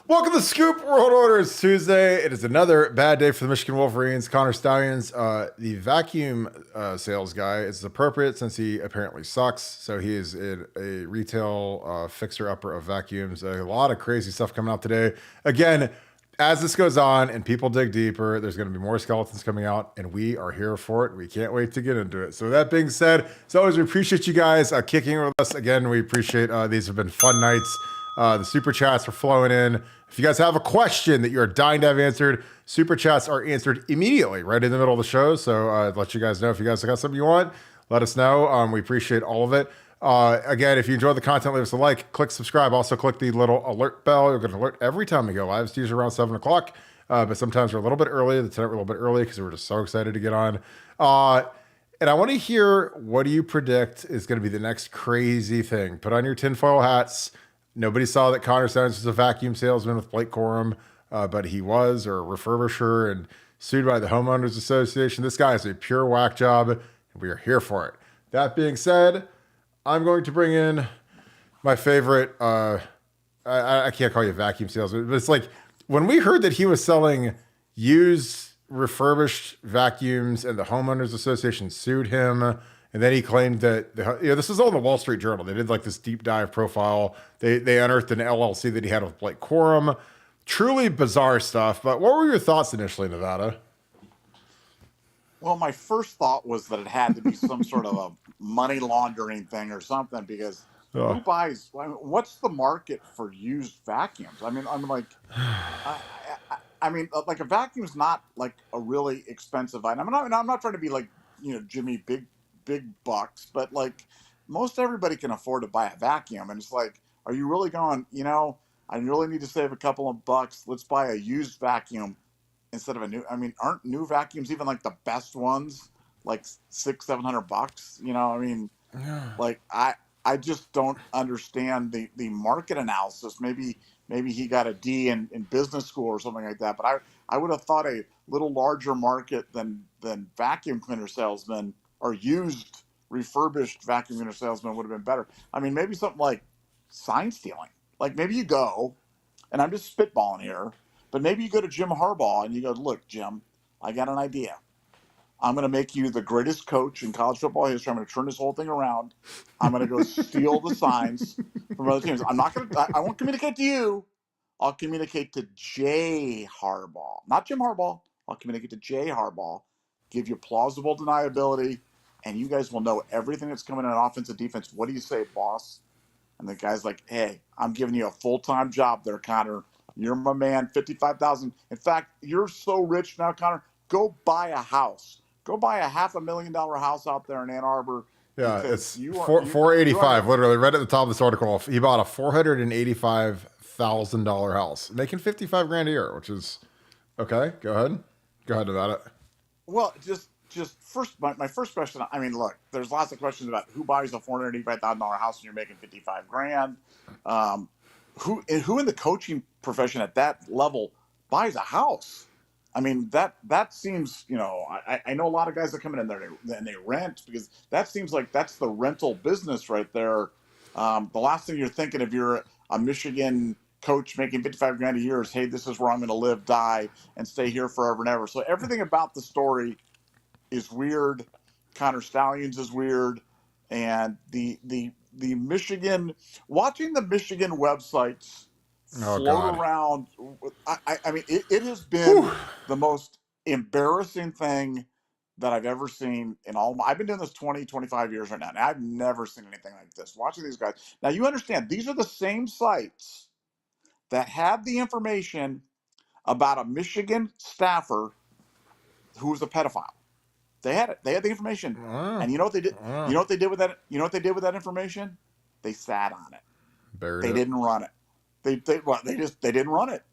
Welcome to Scoop World Order. It's Tuesday. It is another bad day for the Michigan Wolverines. Connor Stallions, the vacuum sales guy, is appropriate since he apparently sucks. So he is a retail fixer-upper of vacuums. A lot of crazy stuff coming out today. Again, as this goes on and people dig deeper, there's going to be more skeletons coming out, and we are here for it. We can't wait to get into it. So that being said, as always, we appreciate you guys kicking with us. Again, we appreciate these have been fun nights. The super chats are flowing in. If you guys have a question that you're dying to have answered, super chats are answered immediately right in the middle of the show. So I'd let you guys know if you guys got something you want, let us know. We appreciate all of it. Again, if you enjoy the content, leave us a like, click subscribe. Also click the little alert bell. You'll get an alert every time we go live. It's usually around 7 o'clock, but sometimes we're a little bit early. Tonight we're a little bit early because we're just so excited to get on. And I want to hear, what do you predict is going to be the next crazy thing? Put on your tinfoil hats. Nobody saw that Connor Stallions was a vacuum salesman with Blake Corum, but he was, or a refurbisher, and sued by the Homeowners Association. This guy is a pure whack job, and we are here for it. That being said, I'm going to bring in my favorite, I can't call you a vacuum salesman, but it's like when we heard that he was selling used refurbished vacuums and the Homeowners Association sued him. And then he claimed that this is all in the Wall Street Journal. They did like this deep dive profile. They unearthed an LLC that he had with Blake Corum. Truly bizarre stuff. But what were your thoughts initially, Nevada? Well, my first thought was that it had to be some sort of a money laundering thing or something, because who buys? What's the market for used vacuums? I mean, I'm like, like a vacuum is not like a really expensive item. I'm not trying to be like Jimmy big bucks, but like most everybody can afford to buy a vacuum, and it's like, are you really going, I really need to save a couple of bucks, let's buy a used vacuum instead of a new? I mean, aren't new vacuums even like the best ones like $600-700? Like I just don't understand the market analysis. Maybe he got a D in business school or something like that, but I would have thought a little larger market than vacuum cleaner salesmen or used refurbished vacuum cleaner salesman would have been better. I mean, maybe something like sign stealing. Like maybe you go, and I'm just spitballing here, but maybe you go to Jim Harbaugh and you go, look, Jim, I got an idea. I'm going to make you the greatest coach in college football history. I'm going to turn this whole thing around. I'm going to go steal the signs from other teams. I won't communicate to you. I'll communicate to Jay Harbaugh, not Jim Harbaugh. I'll communicate to Jay Harbaugh, give you plausible deniability, and you guys will know everything that's coming in on offense and defense. What do you say, boss? And the guy's like, hey, I'm giving you a full-time job there, Connor. You're my man, $55,000. In fact, you're so rich now, Connor, go buy a house. Go buy a $500,000 house out there in Ann Arbor. Yeah, it's 485. Literally, right at the top of this article, he bought a $485,000 house, making $55,000 a year, which is okay. Go ahead about it. Well, just first, my first question. I mean, look, there's lots of questions about who buys a $485,000 house when you're making $55,000. Who in the coaching profession at that level buys a house? I mean, that seems, I know a lot of guys that come in there and they rent, because that seems like that's the rental business right there. The last thing you're thinking if you're a Michigan coach making $55,000 a year is, hey, this is where I'm going to live, die, and stay here forever and ever. So everything about the story is weird. Connor Stallions is weird, and the Michigan, watching the Michigan websites float around. I mean, it has been the most embarrassing thing that I've ever seen in all I've been doing this 25 years right now, and I've never seen anything like this. Watching these guys. Now, you understand, these are the same sites that had the information about a Michigan staffer who was a pedophile. They had it. They had the information. And you know what they did? You know what they did with that? You know what they did with that information? They sat on it. They didn't run it. They didn't run it.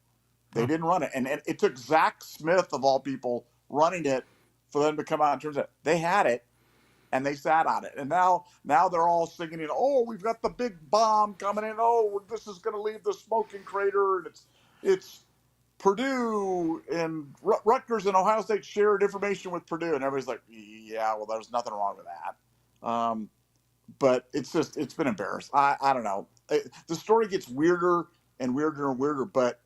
They didn't run it. And it took Zach Smith, of all people, running it for them to come out and turn it. They had it, and they sat on it. And now they're all singing, oh, we've got the big bomb coming in. Oh, this is going to leave the smoking crater. And it's Purdue and Rutgers and Ohio State shared information with Purdue. And everybody's like, yeah, well, there's nothing wrong with that. But it's been embarrassed. I don't know. The story gets weirder and weirder and weirder, but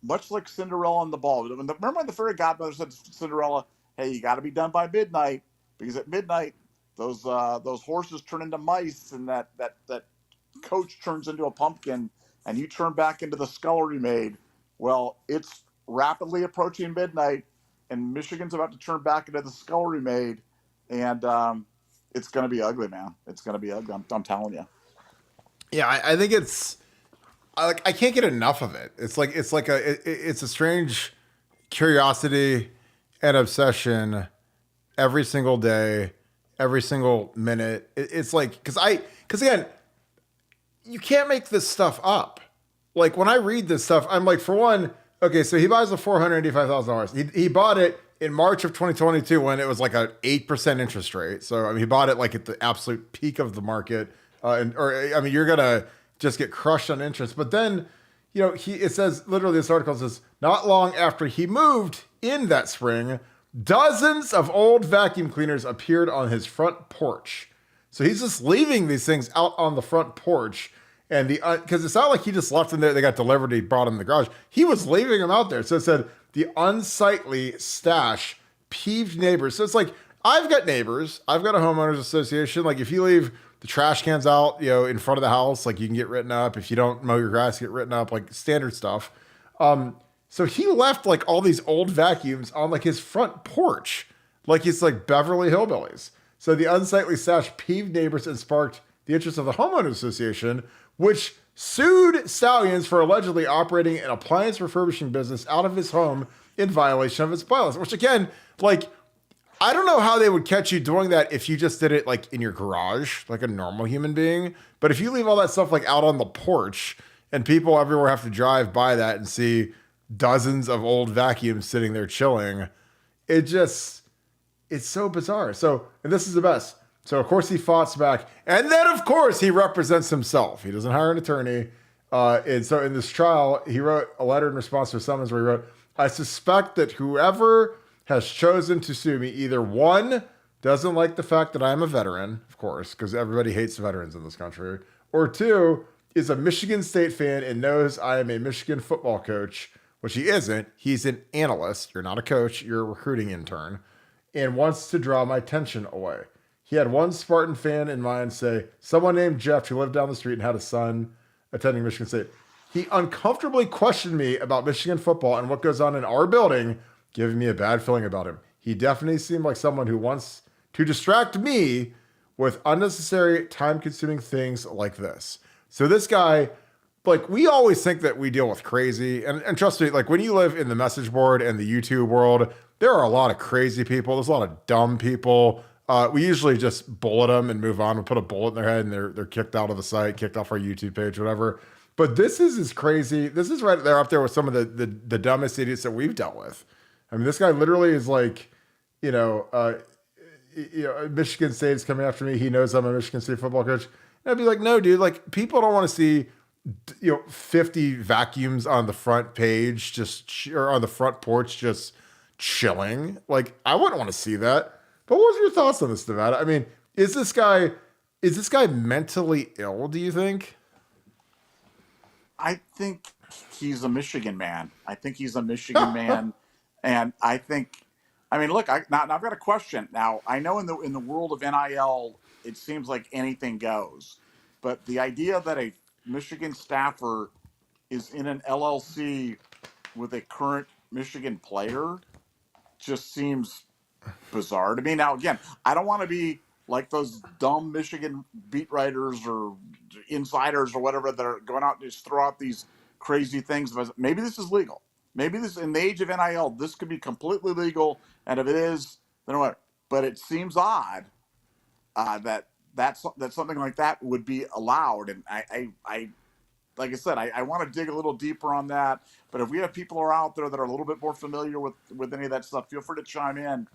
much like Cinderella and the ball. Remember when the fairy godmother said to Cinderella, "Hey, you got to be done by midnight because at midnight those horses turn into mice, and that coach turns into a pumpkin, and you turn back into the scullery maid." Well, it's rapidly approaching midnight, and Michigan's about to turn back into the scullery maid, and it's going to be ugly, man. It's going to be ugly. I'm telling you. Yeah, I think it's I can't get enough of it. It's a strange curiosity and obsession every single day, every single minute. It's like because again, you can't make this stuff up. Like when I read this stuff, I'm like, for one, okay, so he buys a $485,000. He bought it in March of 2022 when it was like a 8% interest rate. So I mean, he bought it like at the absolute peak of the market, you're gonna just get crushed on interest. But then, it says literally this article says not long after he moved in that spring, dozens of old vacuum cleaners appeared on his front porch. So he's just leaving these things out on the front porch. And because it's not like he just left them there, they got delivered, he brought them in the garage. He was leaving them out there. So it said the unsightly stash peeved neighbors. So it's like, I've got neighbors, I've got a homeowners association. Like if you leave the trash cans out, in front of the house, like you can get written up. If you don't mow your grass, you get written up, like standard stuff. So he left like all these old vacuums on like his front porch, like he's like Beverly Hillbillies. So the unsightly stash peeved neighbors and sparked the interest of the homeowners association, which sued Stallions for allegedly operating an appliance refurbishing business out of his home in violation of its bylaws. Which again, like, I don't know how they would catch you doing that if you just did it like in your garage, like a normal human being. But if you leave all that stuff like out on the porch and people everywhere have to drive by that and see dozens of old vacuums sitting there chilling, it's so bizarre. So, and this is the best. So, of course, he fought back. And then, of course, he represents himself. He doesn't hire an attorney. And so in this trial, he wrote a letter in response to a summons where he wrote, "I suspect that whoever has chosen to sue me either one, doesn't like the fact that I'm a veteran, of course, because everybody hates veterans in this country, or two, is a Michigan State fan and knows I am a Michigan football coach," which he isn't. He's an analyst. You're not a coach. You're a recruiting intern, and wants to draw my attention away. He had one Spartan fan in mind say, someone named Jeff who lived down the street and had a son attending Michigan State. He uncomfortably questioned me about Michigan football and what goes on in our building, giving me a bad feeling about him. He definitely seemed like someone who wants to distract me with unnecessary, time-consuming things like this. So this guy, like, we always think that we deal with crazy. And trust me, like, when you live in the message board and the YouTube world, there are a lot of crazy people. There's a lot of dumb people. We usually just bullet them and move on. We put a bullet in their head and they're kicked out of the site, kicked off our YouTube page, whatever. But this is as crazy. This is right there up there with some of the dumbest idiots that we've dealt with. I mean, this guy literally is like, Michigan State is coming after me. He knows I'm a Michigan State football coach. And I'd be like, no, dude, like people don't want to see, 50 vacuums on the front page, or on the front porch, just chilling. Like, I wouldn't want to see that. But what was your thoughts on this, Nevada? I mean, is this guy mentally ill, do you think? I think he's a Michigan man. I think he's a Michigan man, and look, now I've got a question. Now I know in the world of NIL, it seems like anything goes, but the idea that a Michigan staffer is in an LLC with a current Michigan player just seems bizarre to me. Now, again, I don't want to be like those dumb Michigan beat writers or insiders or whatever that are going out and just throw out these crazy things. But maybe this is legal. Maybe this, in the age of NIL, this could be completely legal. And if it is, then what? But it seems odd that something like that would be allowed. And I like I said, I want to dig a little deeper on that. But if we have people who are out there that are a little bit more familiar with any of that stuff, feel free to chime in.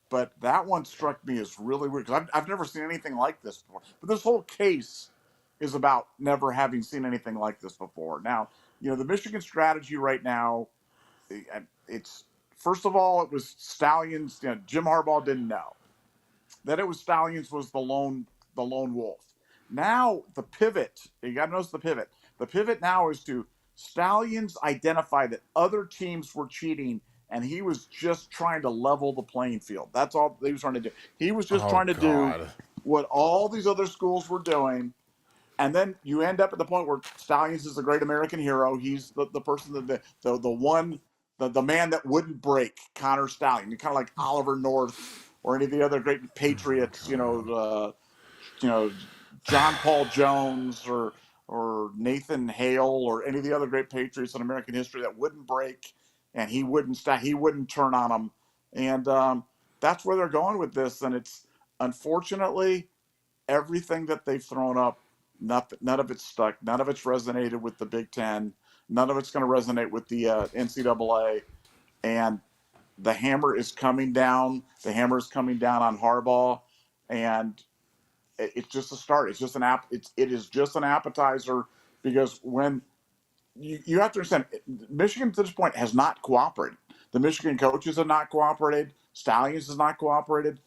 But that one struck me as really weird because I've never seen anything like this before. But this whole case is about never having seen anything like this before. Now, the Michigan strategy right now, it's first of all, it was Stallions. Jim Harbaugh didn't know. Then it was Stallions was the lone wolf. Now the pivot, you got to notice the pivot. The pivot now is to Stallions identified that other teams were cheating, and he was just trying to level the playing field. That's all he was trying to do. He was just Oh trying to do God. what all these other schools were doing. And then you end up at the point where Stallions is a great American hero. He's the person that the one the man that wouldn't break, Connor Stallion. You're kind of like Oliver North or any of the other great Patriots. John Paul Jones or Nathan Hale or any of the other great Patriots in American history that wouldn't break, and he wouldn't turn on them. And that's where they're going with this. And it's unfortunately everything that they've thrown up, none of it's stuck. None of it's resonated with the Big Ten. None of it's going to resonate with the NCAA. And the hammer is coming down. The hammer is coming down on Harbaugh, and it's just a start. It's just it is just an appetizer, because when you have to understand, Michigan to this point has not cooperated. The Michigan coaches have not cooperated. Stallions has not cooperated.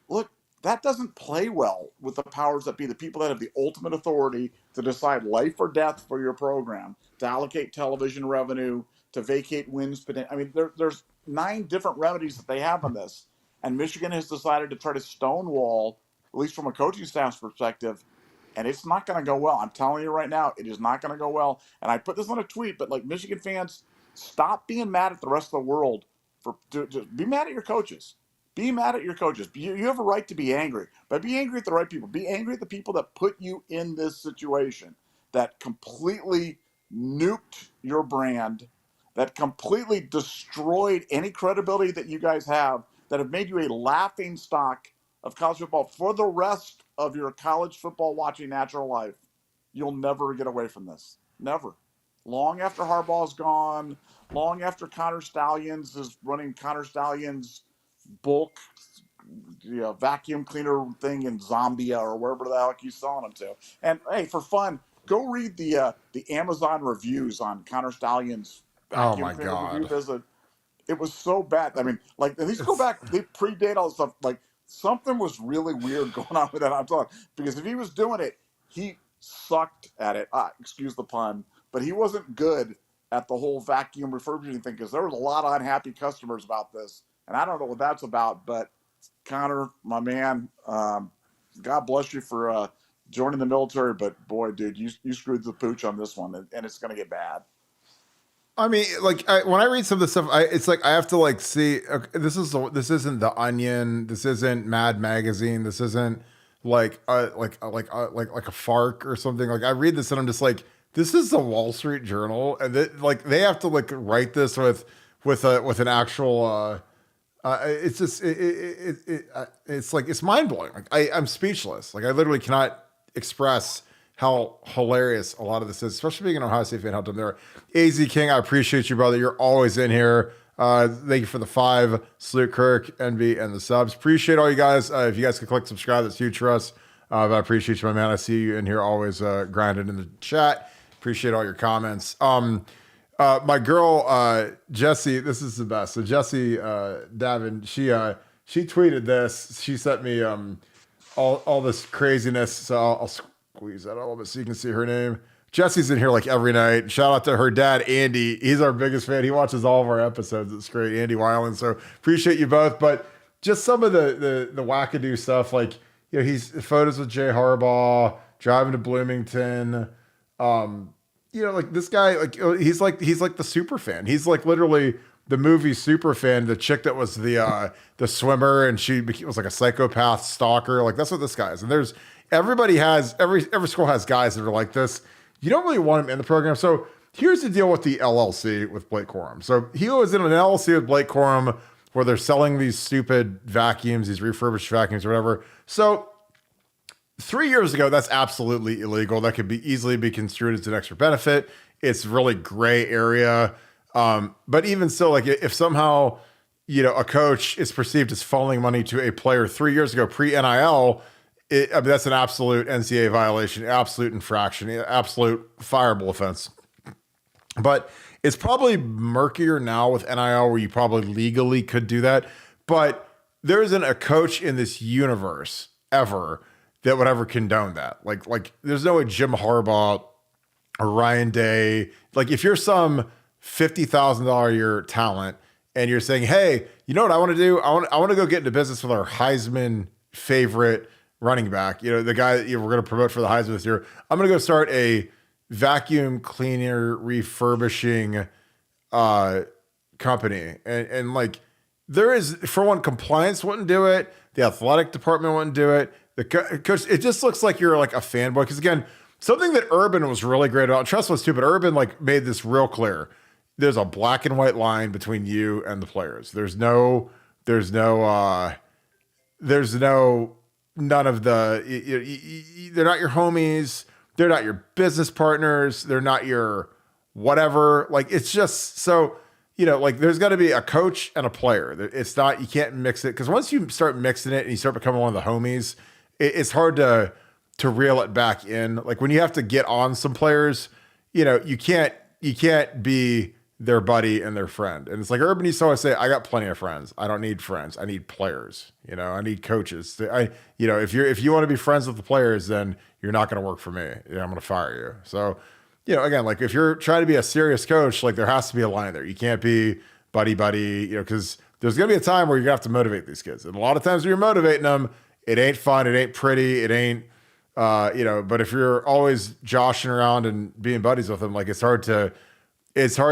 Look, that doesn't play well with the powers that be, the people that have the ultimate authority to decide life or death for your program, to allocate television revenue, to vacate wins. I mean, there's 9 different remedies that they have on this. And Michigan has decided to try to stonewall, at least from a coaching staff's perspective, and it's not going to go well. I'm telling you right now, it is not going to go well. And I put this on a tweet, but like, Michigan fans, stop being mad at the rest of the world be mad at your coaches. Be mad at your coaches. You have a right to be angry, but be angry at the right people. Be angry at the people that put you in this situation, that completely nuked your brand, that completely destroyed any credibility that you guys have, that have made you a laughing stock of college football for the rest of your college football watching natural life. You'll never get away from this. Never. Long after Harbaugh's gone, long after Connor Stallions is running Connor Stallions bulk vacuum cleaner thing in Zambia or wherever the heck he's selling them to. And hey, for fun, go read the Amazon reviews on Connor Stallions Oh vacuum my cleaner review God. visit. It was so bad. I mean, like, these go back, they predate all this stuff. Like, something was really weird going on with that. I'm telling you, because if he was doing it, he sucked at it. Excuse the pun, but he wasn't good at the whole vacuum refurbishing thing, because there was a lot of unhappy customers about this. And I don't know what that's about, but Connor, my man, God bless you for joining the military. But boy, dude, you screwed the pooch on this one, and it's going to get bad. I mean, like when I read some of the stuff, it's like I have to like see. Okay, this isn't The Onion. This isn't Mad Magazine. This isn't like like a FARC or something. Like I read this and I'm just like, this is the Wall Street Journal, and they have to like write this with an actual. It's just it's like it's mind blowing. Like I'm speechless. Like I literally cannot express how hilarious a lot of this is, especially being an Ohio State fan. How dumb they are. AZ King, I appreciate you, brother. You're always in here. Thank you for the 5, Salute Kirk, Envy, and the subs. Appreciate all you guys. If you guys could click subscribe, that's huge for us. But I appreciate you, my man. I see you in here always grinding in the chat. Appreciate all your comments. My girl Jessie, this is the best. So Jessie Davin, she tweeted this. She sent me all this craziness. So I'll squeeze that a little bit so you can see her name. Jessie's in here like every night. Shout out to her dad, Andy. He's our biggest fan. He watches all of our episodes. It's great, Andy Weiland. So appreciate you both. But just some of the wackadoo stuff, like he's photos with Jay Harbaugh driving to Bloomington. Like this guy, like he's like the super fan. He's like literally the movie super fan. The chick that was the swimmer, and she was like a psychopath stalker. Like that's what this guy is. And every school has guys that are like this. You don't really want him in the program. So here's the deal with the LLC with Blake Corum. So he was in an LLC with Blake Corum where they're selling these stupid vacuums, these refurbished vacuums or whatever. So 3 years ago, that's absolutely illegal. That could easily be construed as an extra benefit. It's really gray area. But even still, like if somehow, a coach is perceived as funneling money to a player 3 years ago, pre-NIL, that's an absolute NCAA violation, absolute infraction, absolute fireable offense. But it's probably murkier now with NIL where you probably legally could do that. But there isn't a coach in this universe ever that would ever condone that. Like there's no way Jim Harbaugh a Ryan Day. Like if you're some $50,000 a year talent and you're saying, hey, you know what I want to do? I want to go get into business with our Heisman favorite running back. You know, the guy that we're going to promote for the Heisman this year. I'm going to go start a vacuum cleaner refurbishing company. And like there is, for one, compliance wouldn't do it. The athletic department wouldn't do it. The coach, it just looks like you're like a fanboy. Because again, something that Urban was really great about, Trust was too, but Urban like made this real clear. There's a black and white line between you and the players. None of the, they're not your homies. They're not your business partners. They're not your whatever. Like, it's just so, like there's got to be a coach and a player. It's not, you can't mix it. Cause once you start mixing it and you start becoming one of the homies, it's hard to reel it back in. Like when you have to get on some players, you can't be their buddy and their friend. And it's like Urban used to always say, I got plenty of friends. I don't need friends. I need players. I need coaches. If you want to be friends with the players, then you're not going to work for me. I'm going to fire you. So, again, like if you're trying to be a serious coach, like there has to be a line there. You can't be buddy, because there's going to be a time where you're going to have to motivate these kids. And a lot of times when you're motivating them, it ain't fun. It ain't pretty. It ain't, but if you're always joshing around and being buddies with them, like it's hard to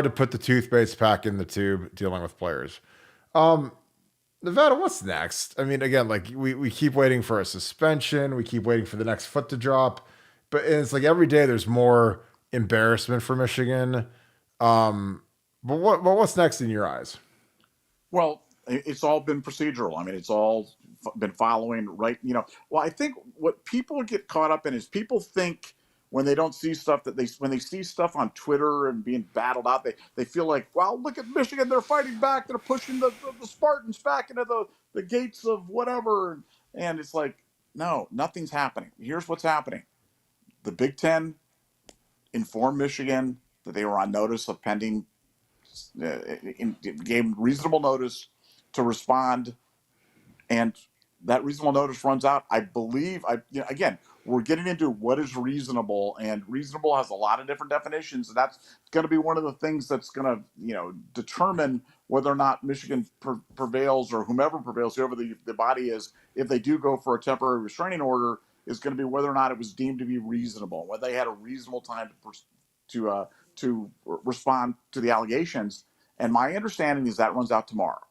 put the toothpaste back in the tube dealing with players. Nevada, what's next? I mean, again, like we keep waiting for a suspension. We keep waiting for the next foot to drop, but it's like every day there's more embarrassment for Michigan. But what's next in your eyes? Well, it's all been procedural. I mean, it's all been following right. Well, I think what people get caught up in is people think when they don't see stuff when they see stuff on Twitter and being battled out, they feel like, well, look at Michigan, they're fighting back, they're pushing the Spartans back into the gates of whatever, and it's like, no, nothing's happening. Here's what's happening: the Big Ten informed Michigan that they were on notice of pending, gave reasonable notice to respond, and that reasonable notice runs out. I believe, again, we're getting into what is reasonable, and reasonable has a lot of different definitions. And that's going to be one of the things that's going to, determine whether or not Michigan prevails, or whomever prevails, whoever the body is, if they do go for a temporary restraining order, is going to be whether or not it was deemed to be reasonable, whether they had a reasonable time to respond to the allegations. And my understanding is that runs out tomorrow.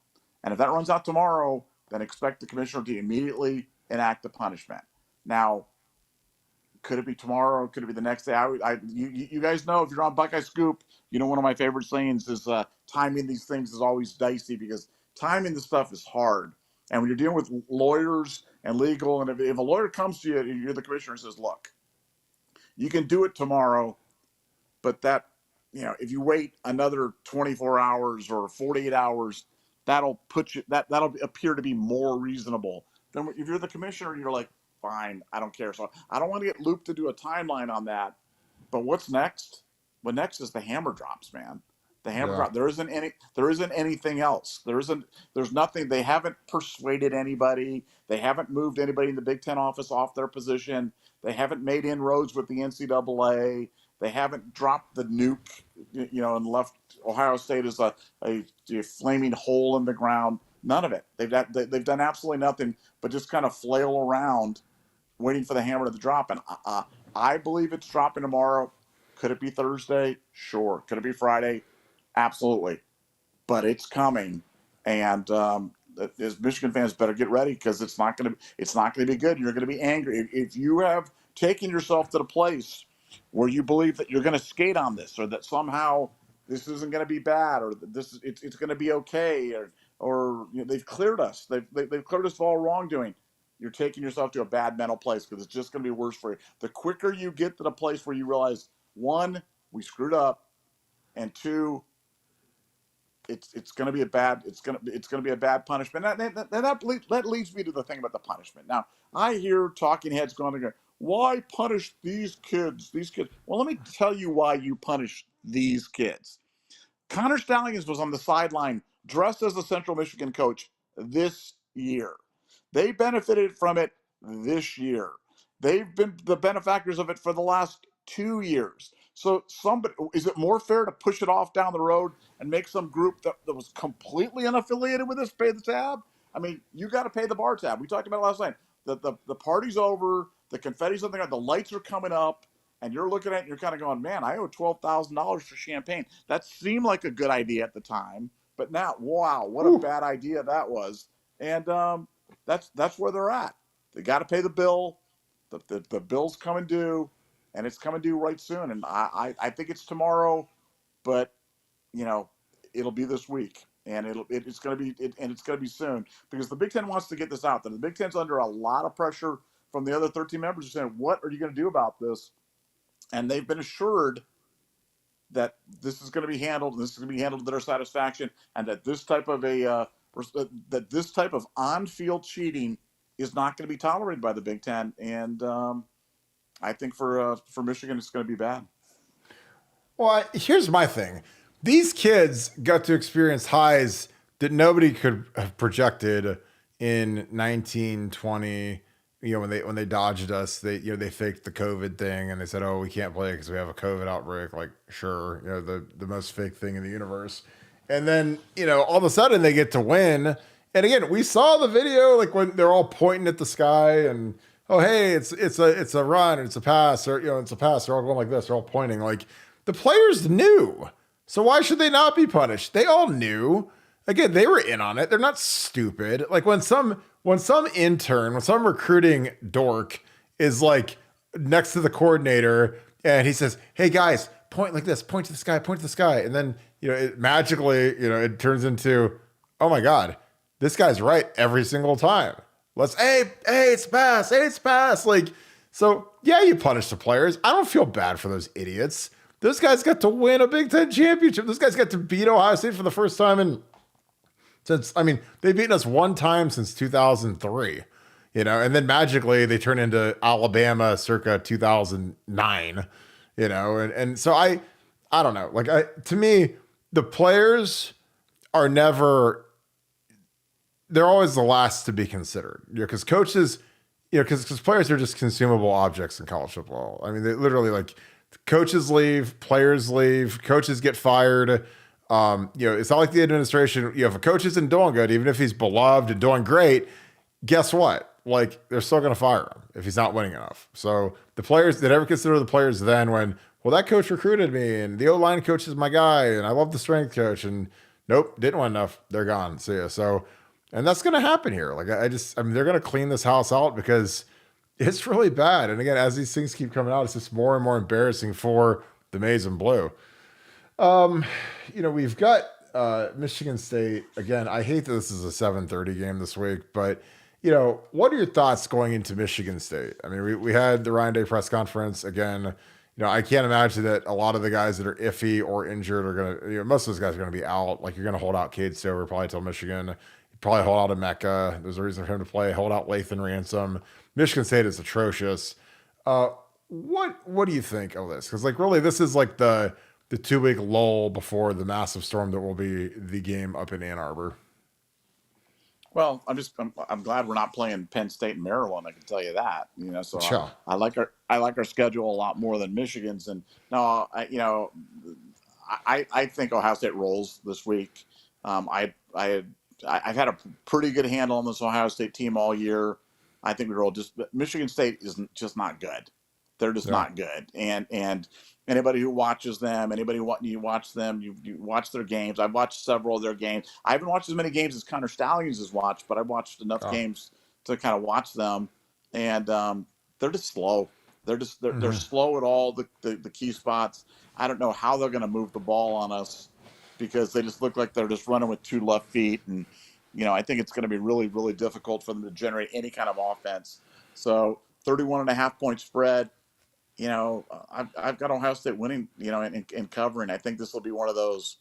And if that runs out tomorrow, then expect the commissioner to immediately enact the punishment. Now, could it be tomorrow? Could it be the next day? You guys know, if you're on Buckeye Scoop, one of my favorite sayings is timing these things is always dicey, because timing the stuff is hard. And when you're dealing with lawyers and legal, and if a lawyer comes to you and you're the commissioner and says, look, you can do it tomorrow, but that, if you wait another 24 hours or 48 hours, that'll appear to be more reasonable than if you're the commissioner and you're like, fine, I don't care. So I don't want to get looped to do a timeline on that. But what's next? What next is the hammer drops, man. The hammer drop. There isn't anything else. There's nothing. They haven't persuaded anybody. They haven't moved anybody in the Big Ten office off their position. They haven't made inroads with the NCAA. They haven't dropped the nuke, and left Ohio State as a flaming hole in the ground. None of it. They've done absolutely nothing but just kind of flail around, waiting for the hammer to drop. And I believe it's dropping tomorrow. Could it be Thursday? Sure. Could it be Friday? Absolutely. But it's coming, and as Michigan fans better get ready, because it's not going to be good. You're going to be angry if you have taken yourself to the place where you believe that you're going to skate on this, or that somehow this isn't going to be bad, or it's going to be okay, or they've cleared us. They've cleared us of all wrongdoing. You're taking yourself to a bad mental place, because it's just going to be worse for you. The quicker you get to the place where you realize, one, we screwed up, and two, it's going to be a bad punishment. That leads me to the thing about the punishment. Now, I hear talking heads going, why punish these kids? Well, let me tell you why you punish these kids. Connor Stallions was on the sideline dressed as a Central Michigan coach this year. They benefited from it this year. They've been the benefactors of it for the last 2 years. So somebody, is it more fair to push it off down the road and make some group that was completely unaffiliated with this pay the tab? I mean, you got to pay the bar tab. We talked about it last night. The party's over, the confetti's on the ground, the lights are coming up, and you're looking at it and you're kind of going, man, I owe $12,000 for champagne. That seemed like a good idea at the time, but now, wow, what a Whew. bad idea that was. And that's where they're at. They got to pay the bill. The bill's coming due, and it's coming due right soon. And I think it's tomorrow, but you know, it'll be this week, and it's going to be and it's going to be soon because the Big Ten wants to get this out there. The Big Ten's under a lot of pressure from the other 13 members, saying, "What are you going to do about this?" And they've been assured that this is going to be handled, and this is going to be handled to their satisfaction, and that this type of on-field cheating is not going to be tolerated by the Big Ten. And I think for Michigan, it's going to be bad. Well, here's my thing. These kids got to experience highs that nobody could have projected in 1920. When they dodged us, they faked the COVID thing and they said, "Oh, we can't play because we have a COVID outbreak." Like, sure, the most fake thing in the universe. And then all of a sudden they get to win. And again, we saw the video like when they're all pointing at the sky and, "Oh, hey, it's a run, it's a pass, or it's a pass." They're all going like this. They're all pointing. Like the players knew. So why should they not be punished? They all knew. Again, they were in on it. They're not stupid. Like when some intern, when some recruiting dork is like next to the coordinator and he says, "Hey guys, point like this, point to the sky, point to the sky." And then, it magically, it turns into, "Oh my God, this guy's right every single time. Hey, it's pass. Hey, it's pass." Like, so yeah, you punish the players. I don't feel bad for those idiots. Those guys got to win a Big Ten championship. Those guys got to beat Ohio State for the first time they've beaten us one time since 2003, and then magically they turn into Alabama circa 2009, and so I don't know. Like to me, the players are they're always the last to be considered, because coaches, because players are just consumable objects in college football. I mean, they literally like coaches leave, players leave, coaches get fired. It's not like the administration, if a coach isn't doing good, even if he's beloved and doing great, guess what? Like they're still going to fire him if he's not winning enough. So the players, they never consider the players then when, well, that coach recruited me and the O-line coach is my guy and I love the strength coach and nope, didn't win enough. They're gone. See ya. So, and that's going to happen here. Like they're going to clean this house out because it's really bad. And again, as these things keep coming out, it's just more and more embarrassing for the maize and blue. We've got Michigan State again. I hate that this is a 7:30 game this week, but what are your thoughts going into Michigan State? I mean, we had the Ryan Day press conference again. I can't imagine that a lot of the guys that are iffy or injured are gonna. Most of those guys are gonna be out. Like you're gonna hold out Cade Stover probably till Michigan. You probably hold out Emeka. There's a reason for him to play. Hold out Lathan Ransom. Michigan State is atrocious. What do you think of this? Because really, this is like the 2-week lull before the massive storm that will be the game up in Ann Arbor. Well, I'm glad we're not playing Penn State and Maryland. I can tell you that. So Sure. I like our schedule a lot more than Michigan's. And no, I think Ohio State rolls this week. I've had a pretty good handle on this Ohio State team all year. I think we roll. Michigan State is just not good. They're just not good. And anybody who watches them, you watch them, you watch their games. I've watched several of their games. I haven't watched as many games as Connor Stallions has watched, but I've watched enough games to kind of watch them. And they're just slow. They're slow at all the key spots. I don't know how they're going to move the ball on us because they just look like they're just running with two left feet. And, I think it's going to be really, really difficult for them to generate any kind of offense. So 31.5 point spread. I've got Ohio State winning, and covering. I think this will be one of those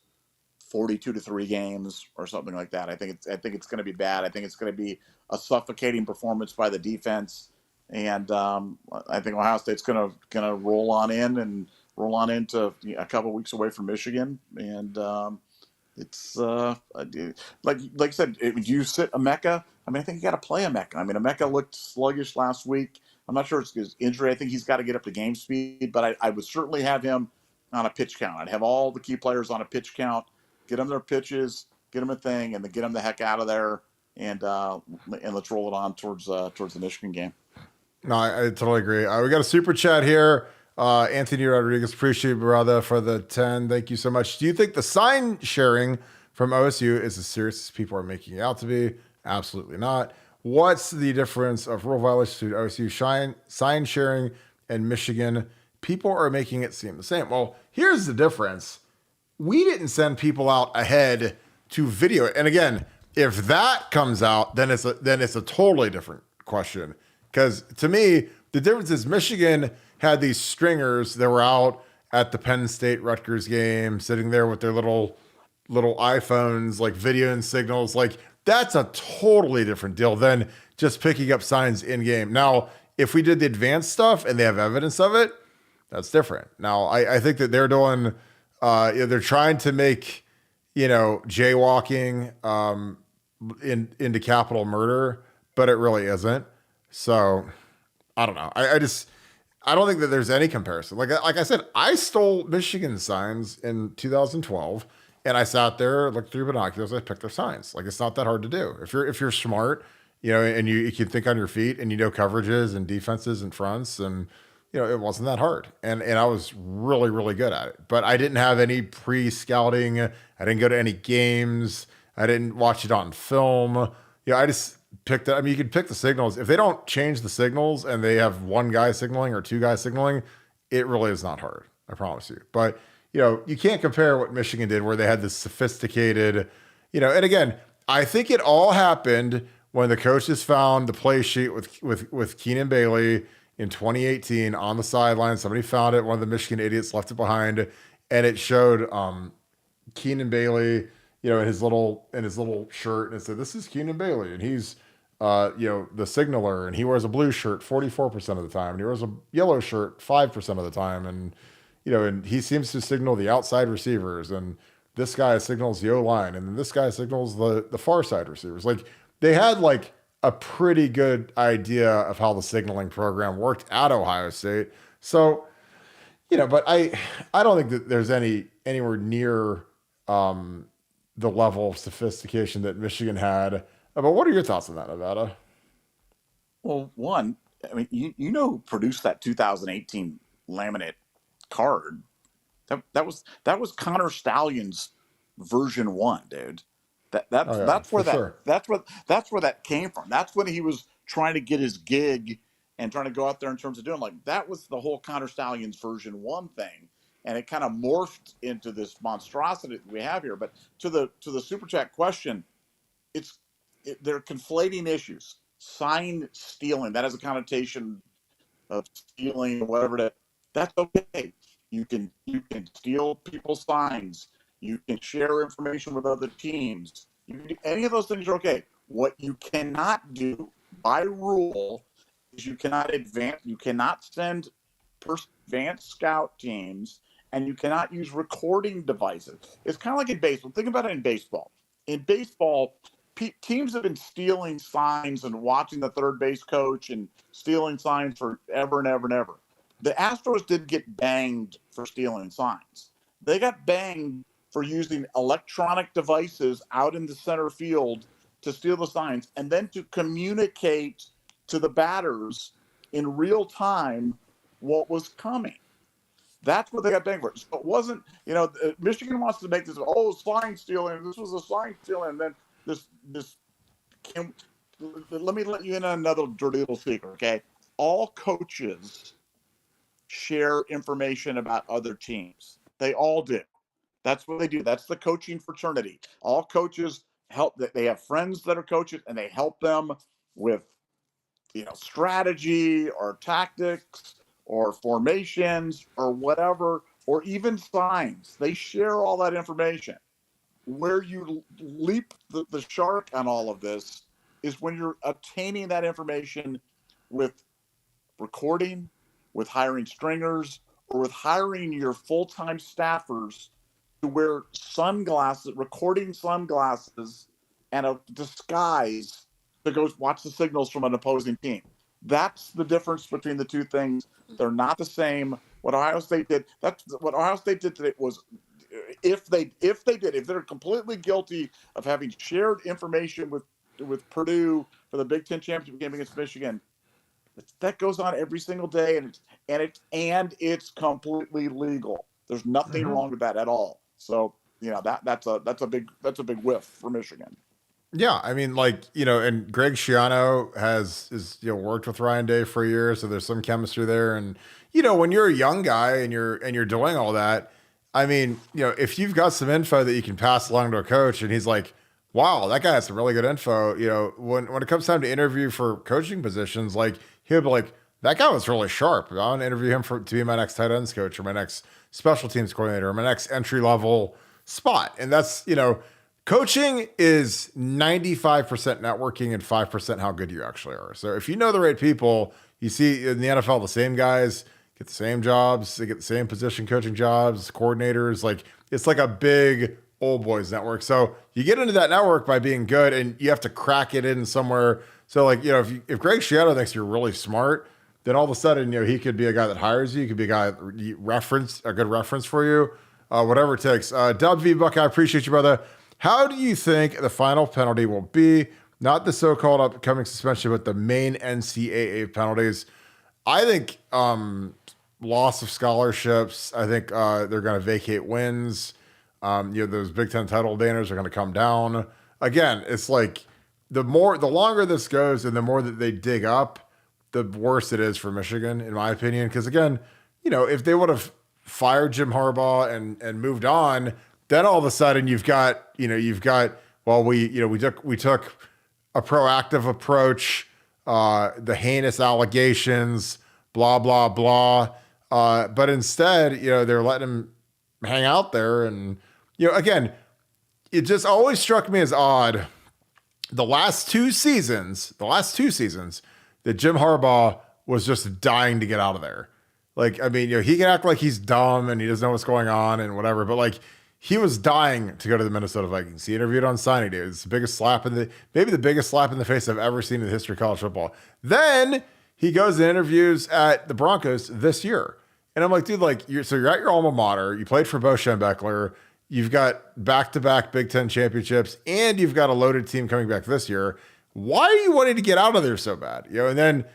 42-3 games or something like that. I think it's going to be bad. I think it's going to be a suffocating performance by the defense, and I think Ohio State's going to roll on into a couple weeks away from Michigan, and it's like I said, if you sit Emeka, I mean, I think you got to play Emeka. I mean, Emeka looked sluggish last week. I'm not sure it's his injury. I think he's got to get up to game speed, but I would certainly have him on a pitch count. I'd have all the key players on a pitch count, get them their pitches, get them a thing, and then get them the heck out of there, and let's roll it on towards the Michigan game. No, I totally agree. We got a super chat here. Anthony Rodriguez, appreciate you, brother, for the 10. Thank you so much. Do you think the sign sharing from OSU is as serious as people are making it out to be? Absolutely not. What's the difference of rule violations to OSU sign sharing and Michigan? People are making it seem the same. Well, here's the difference. We didn't send people out ahead to video it. And again, if that comes out, then it's a totally different question. Because to me, the difference is Michigan had these stringers that were out at the Penn State Rutgers game, sitting there with their little iPhones, like video and signals. Like, that's a totally different deal than just picking up signs in game. Now, if we did the advanced stuff and they have evidence of it, that's different. Now, I think that they're doing, they're trying to make, jaywalking into capital murder, but it really isn't. So I don't know. I don't think that there's any comparison. Like I said, I stole Michigan signs in 2012, and I sat there, looked through binoculars, I picked their signs. Like, it's not that hard to do. If you're smart, and you can think on your feet, and coverages and defenses and fronts, and it wasn't that hard. And I was really, really good at it. But I didn't have any pre-scouting. I didn't go to any games. I didn't watch it on film. I just picked it. I mean, you can pick the signals. If they don't change the signals and they have one guy signaling or two guys signaling, it really is not hard. I promise you. But, you can't compare what Michigan did where they had this sophisticated, and again, I think it all happened when the coaches found the play sheet with Keenan Bailey in 2018 on the sideline. Somebody found it. One of the Michigan idiots left it behind, and it showed Keenan Bailey, in his little shirt, and it said, "This is Keenan Bailey, and he's the signaler, and he wears a blue shirt 44% of the time, and he wears a yellow shirt 5% of the time, and and he seems to signal the outside receivers, and this guy signals the O-line, and then this guy signals the far side receivers." Like, they had like a pretty good idea of how the signaling program worked at Ohio State. So, but I don't think that there's anywhere near the level of sophistication that Michigan had. But what are your thoughts on that, Nevada? Well, one, I mean, who produced that 2018 laminate card? That was Connor Stallions version 1, dude. That's where that came from. That's when he was trying to get his gig and trying to go out there in terms of doing, like, that was the whole Connor Stallions version 1 thing, and it kind of morphed into this monstrosity that we have here. But to the super chat question, they're conflating issues. Sign stealing, that has a connotation of stealing or whatever. That's okay. You can steal people's signs. You can share information with other teams. You can do any of those things are okay. What you cannot do by rule is you cannot send advanced scout teams, and you cannot use recording devices. It's kind of like in baseball. Think about it in baseball. In baseball, teams have been stealing signs and watching the third base coach and stealing signs forever and ever and ever. The Astros didn't get banged for stealing signs. They got banged for using electronic devices out in the center field to steal the signs and then to communicate to the batters in real time what was coming. That's what they got banged for. So it wasn't, Michigan wants to make this, sign stealing. This was a sign stealing. And then let me let you in on another dirty little secret, okay? All coaches share information about other teams. They all do. That's what they do. That's the coaching fraternity. All coaches help. They have friends that are coaches, and they help them with, strategy or tactics or formations or whatever, or even signs. They share all that information. Where you leap the shark on all of this is when you're obtaining that information with recording, with hiring stringers, or with hiring your full-time staffers to wear recording sunglasses, and a disguise to go watch the signals from an opposing team. That's the difference between the two things. They're not the same. What Ohio State did. That's what Ohio State did today was. If they're completely guilty of having shared information with Purdue for the Big Ten championship game against Michigan, that goes on every single day, and it's completely legal. There's nothing Mhm. wrong with that at all. So that's a big whiff for Michigan. Yeah, I mean, like, and Greg Schiano is worked with Ryan Day for years, so there's some chemistry there. And when you're a young guy and you're doing all that, I mean, if you've got some info that you can pass along to a coach, and he's like, "Wow, that guy has some really good info," when it comes time to interview for coaching positions, like he'll be like, "That guy was really sharp. I want to interview him to be my next tight ends coach or my next special teams coordinator or my next entry level spot." And that's coaching is 95% networking and 5% how good you actually are. So if you know the right people, you see in the NFL, the same guys get the same jobs, they get the same position coaching jobs, coordinators. Like it's like a big old boys network. So you get into that network by being good, and you have to crack it in somewhere. So like, if Greg Schiano thinks you're really smart, then all of a sudden, he could be a guy that hires you. He could be a guy that a good reference for you, whatever it takes. Dub V Buck, I appreciate you, brother. How do you think the final penalty will be? Not the so-called upcoming suspension, but the main NCAA penalties. I think loss of scholarships. I think they're going to vacate wins. Those Big Ten title banners are going to come down. Again, it's like the longer this goes and the more that they dig up, the worse it is for Michigan, in my opinion. Because again, if they would have fired Jim Harbaugh and moved on, then all of a sudden you've got well, we took a proactive approach, the heinous allegations, blah blah blah, but instead they're letting him hang out there. And again, it just always struck me as odd the last two seasons that Jim Harbaugh was just dying to get out of there. Like, I mean, he can act like he's dumb and he doesn't know what's going on and whatever, but like, he was dying to go to the Minnesota Vikings. He interviewed on signing day. It's maybe the biggest slap in the face I've ever seen in the history of college football. Then he goes and interviews at the Broncos this year. And I'm like, dude, you're at your alma mater. You played for Bo Schembechler. You've got back-to-back Big Ten championships, and you've got a loaded team coming back this year. Why are you wanting to get out of there so bad? And then,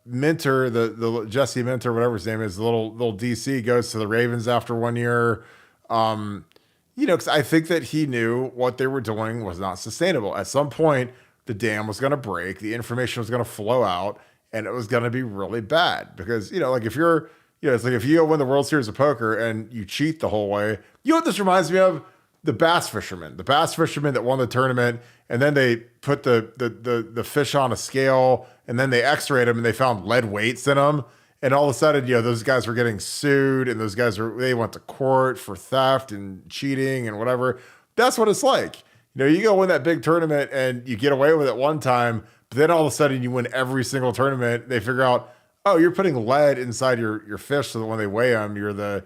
Minter, the Jesse Minter, whatever his name is, the little DC goes to the Ravens after 1 year. Because I think that he knew what they were doing was not sustainable. At some point, the dam was going to break, the information was going to flow out, and it was going to be really bad. Because if you're, it's like if you go win the World Series of Poker and you cheat the whole way. You know what this reminds me of? The bass fishermen that won the tournament, and then they put the fish on a scale, and then they x-rayed them and they found lead weights in them. And all of a sudden, those guys were getting sued, and they went to court for theft and cheating and whatever. That's what it's like. You go win that big tournament and you get away with it one time, but then all of a sudden you win every single tournament. They figure out, oh, you're putting lead inside your fish so that when they weigh them, you're the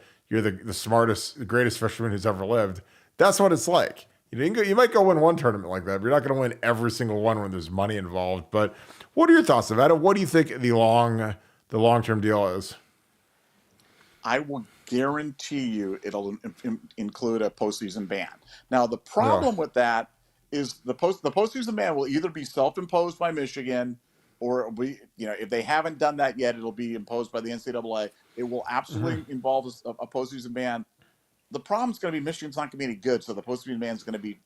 smartest, the greatest fisherman who's ever lived. That's what it's like. You might go win one tournament like that, but you're not going to win every single one when there's money involved. But what are your thoughts of that? What do you think the long-term deal is? I will guarantee you it'll include a postseason ban. Now, the problem with that is the postseason ban will either be self-imposed by Michigan, or it'll be, if they haven't done that yet, it'll be imposed by the NCAA. It will absolutely involve a postseason ban. The problem's going to be Michigan's not going to be any good, so the postseason ban is going to be,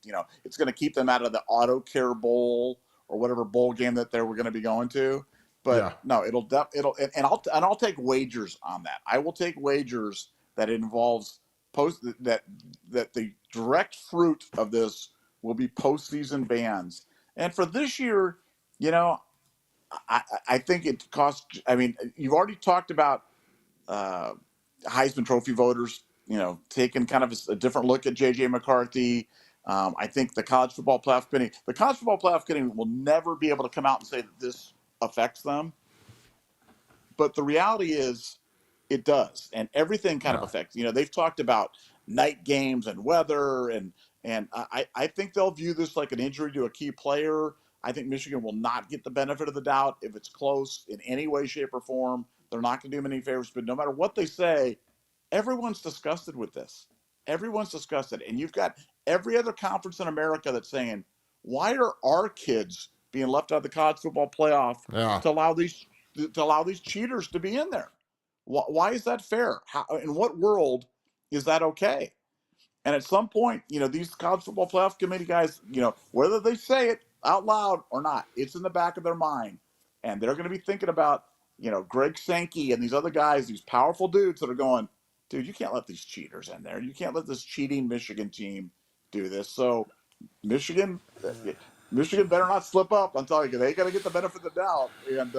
it's going to keep them out of the Auto Care Bowl or whatever bowl game that they were going to be going to. But no, I'll take wagers on that. I will take wagers that it involves that the direct fruit of this will be postseason bans. And for this year, I think it costs. I mean, you've already talked about Heisman Trophy voters, taking kind of a different look at J.J. McCarthy. I think the College Football Playoff Committee will never be able to come out and say that this affects them. But the reality is it does. And everything kind of affects. They've talked about night games and weather. And I think they'll view this like an injury to a key player. I think Michigan will not get the benefit of the doubt if it's close in any way, shape, or form. They're not going to do them any favors. But no matter what they say, everyone's disgusted with this. Everyone's disgusted. And you've got every other conference in America that's saying, why are our kids being left out of the college football playoff Yeah. to allow these cheaters to be in there? Why is that fair? How, in what world is that okay? And at some point, these college football playoff committee guys, whether they say it out loud or not, it's in the back of their mind. And they're going to be thinking about, Greg Sankey and these other guys, these powerful dudes that are going, dude, you can't let these cheaters in there. You can't let this cheating Michigan team do this. So Michigan, Michigan better not slip up. I'm telling you, they got to get the benefit of the doubt. And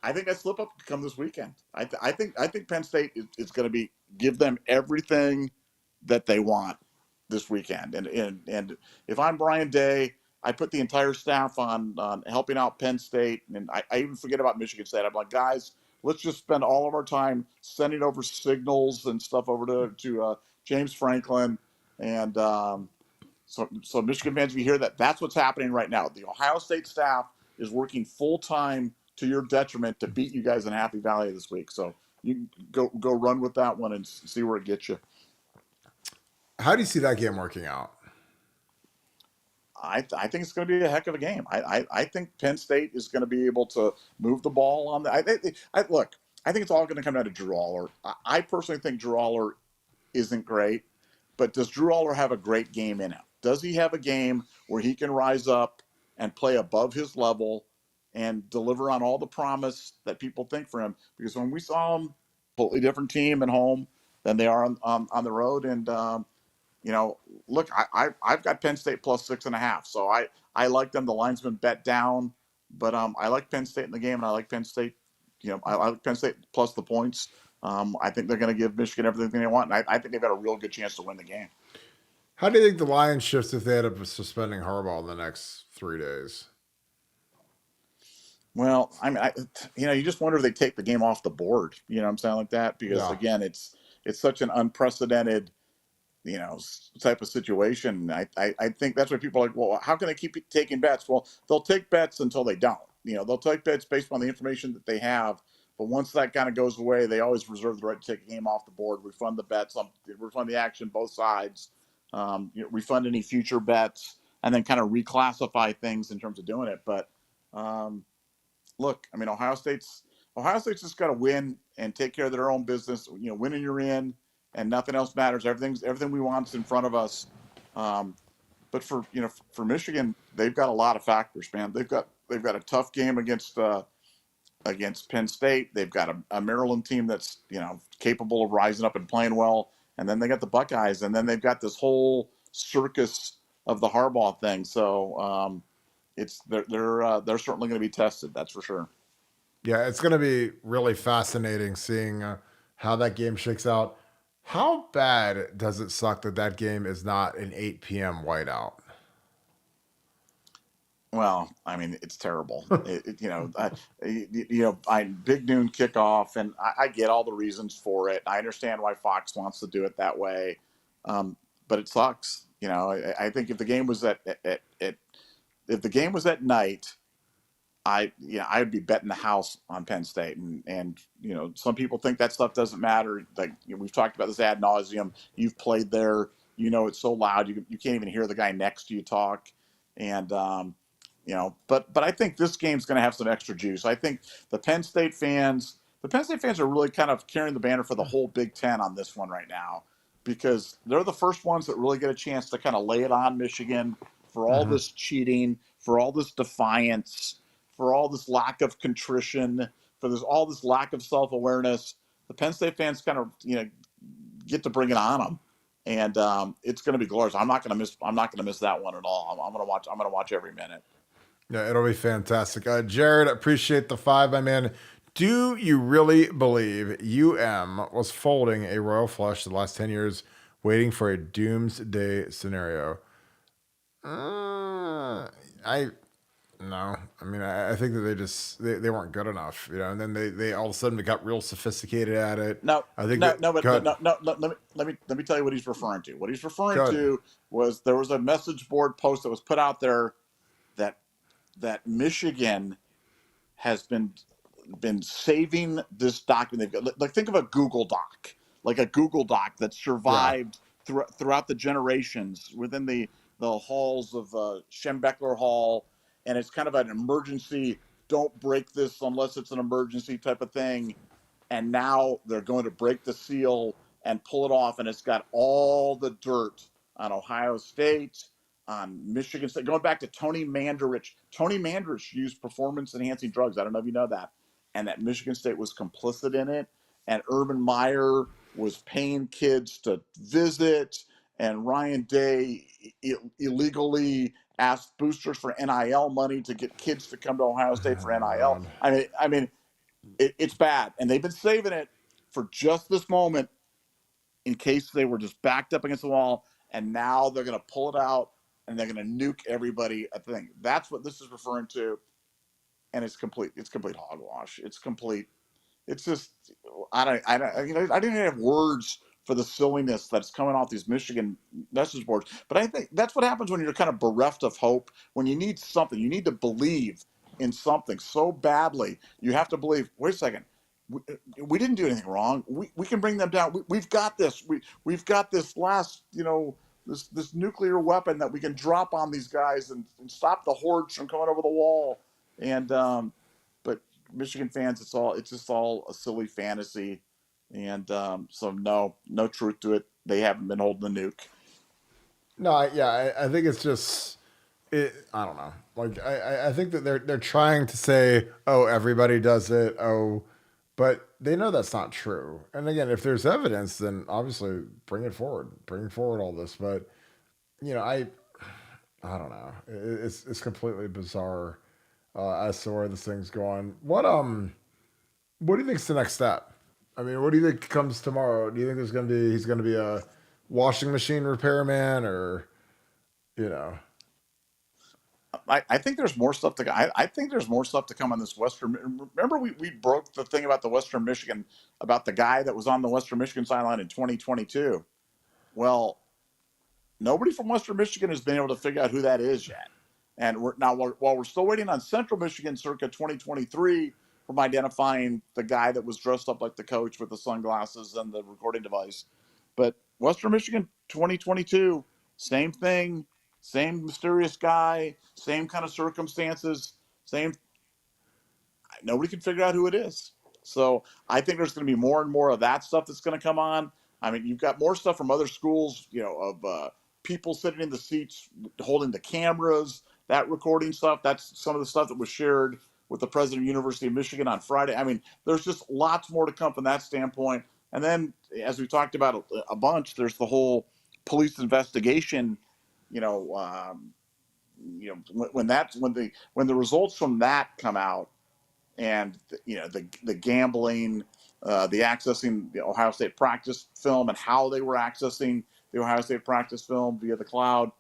I think that slip up could come this weekend. I think Penn State is going to give them everything that they want this weekend. And if I'm Brian Day, I put the entire staff on helping out Penn State, and I even forget about Michigan State. I'm like, guys, let's just spend all of our time sending over signals and stuff over to James Franklin. And so Michigan fans, if you hear that, that's what's happening right now. The Ohio State staff is working full time to your detriment to beat you guys in Happy Valley this week. So you go run with that one and see where it gets you. How do you see that game working out? I think it's going to be a heck of a game. I think Penn State is going to be able to move the ball on the. Look, I think it's all going to come down to Drew Aller. I personally think Drew Aller isn't great, but does Drew Aller have a great game in him? Does he have a game where he can rise up and play above his level and deliver on all the promise that people think for him? Because when we saw him, totally different team at home than they are on the road, and look, I've got Penn State plus 6.5, so I like them. The line's been bet down, but I like Penn State in the game, and I like Penn State. I like Penn State plus the points. I think they're going to give Michigan everything they want, and I think they've got a real good chance to win the game. How do you think the Lions shifts if they end up suspending Harbaugh in the next 3 days? Well, I mean, you just wonder if they take the game off the board. You know what I'm saying, like that, because again, it's such an unprecedented type of situation. I think that's why people are like, well, how can they keep taking bets? Well, they'll take bets until they don't. They'll take bets based on the information that they have. But once that kind of goes away, they always reserve the right to take a game off the board, refund the bets, refund the action, both sides, refund any future bets, and then kind of reclassify things in terms of doing it. But look, I mean, Ohio State's just got to win and take care of their own business. Winning you're in, and nothing else matters. Everything we want's in front of us. But for Michigan, they've got a lot of factors, man. They've got a tough game against Penn State. They've got a Maryland team that's capable of rising up and playing well, and then they got the Buckeyes, and then they've got this whole circus of the Harbaugh thing. So they're certainly going to be tested. That's for sure. Yeah, it's going to be really fascinating seeing how that game shakes out. How bad does it suck that game is not an 8 p.m. whiteout? Well, I mean, it's terrible. Big noon kickoff, and I get all the reasons for it. I understand why Fox wants to do it that way, but it sucks. I think if the game was at night, I'd be betting the house on Penn State, and some people think that stuff doesn't matter. Like we've talked about this ad nauseum. You've played there, it's so loud you can't even hear the guy next to you talk, and but I think this game's going to have some extra juice. I think the Penn State fans are really kind of carrying the banner for the whole Big Ten on this one right now, because they're the first ones that really get a chance to kind of lay it on Michigan for all this cheating, for all this defiance, for all this lack of contrition, for all this lack of self-awareness. The Penn State fans kind of get to bring it on them, and it's going to be glorious. I'm not going to miss that one at all. I'm going to watch every minute. Yeah, it'll be fantastic. Jared, appreciate the 5, my man. Do you really believe UM was folding a royal flush the last 10 years, waiting for a doomsday scenario? No. I mean, I think that they weren't good enough, and then they all of a sudden got real sophisticated at it. No, I think let me tell you what he's referring to. What he's referring to was there was a message board post that was put out there that Michigan has been been saving this document. They've got, like, think of a Google Doc, like a Google Doc that Yeah. survived throughout the generations within the halls of Schembechler Hall, and it's kind of an emergency. Don't break this unless it's an emergency type of thing. And now they're going to break the seal and pull it off, and it's got all the dirt on Ohio State, on Michigan State, going back to Tony Mandarich. Tony Mandarich used performance-enhancing drugs. I don't know if you know that, and that Michigan State was complicit in it. And Urban Meyer was paying kids to visit, and Ryan Day illegally asked boosters for NIL money to get kids to come to Ohio State for NIL. God. I mean, it's bad, and they've been saving it for just this moment in case they were just backed up against the wall, and now they're going to pull it out and they're going to nuke everybody. I think that's what this is referring to, and it's complete hogwash. It's complete. It's just I didn't even have words for the silliness that's coming off these Michigan message boards. But I think that's what happens when you're kind of bereft of hope. When you need something, you need to believe in something so badly. You have to believe. Wait a second. We didn't do anything wrong. We can bring them down. We've got this. We've got this last, this nuclear weapon that we can drop on these guys and stop the hordes from coming over the wall. And but Michigan fans, it's just all a silly fantasy. And so no truth to it. They haven't been holding the nuke. No, I think it's just I don't know. Like I think that they're trying to say, oh, everybody does it. Oh, but they know that's not true. And again, if there's evidence, then obviously bring it forward. Bring forward all this. But I don't know. It's completely bizarre as to where this thing's going. What do you think's the next step? I mean, what do you think comes tomorrow? Do you think he's gonna be a washing machine repairman, or you know? I think there's more stuff to go. I think there's more stuff to come on this Western. Remember, we broke the thing about the Western Michigan, about the guy that was on the Western Michigan sideline in 2022. Well, nobody from Western Michigan has been able to figure out who that is yet. And while we're still waiting on Central Michigan circa 2023 from identifying the guy that was dressed up like the coach with the sunglasses and the recording device. But Western Michigan 2022, same thing, same mysterious guy, same kind of circumstances, same. Nobody can figure out who it is. So I think there's going to be more and more of that stuff that's going to come on. I mean, you've got more stuff from other schools, of people sitting in the seats holding the cameras, that recording stuff. That's some of the stuff that was shared with the president of University of Michigan on Friday. I mean, there's just lots more to come from that standpoint. And then, as we talked about a bunch, there's the whole police investigation. When the results from that come out, and the gambling, the accessing the Ohio State practice film, and how they were accessing the Ohio State practice film via the cloud.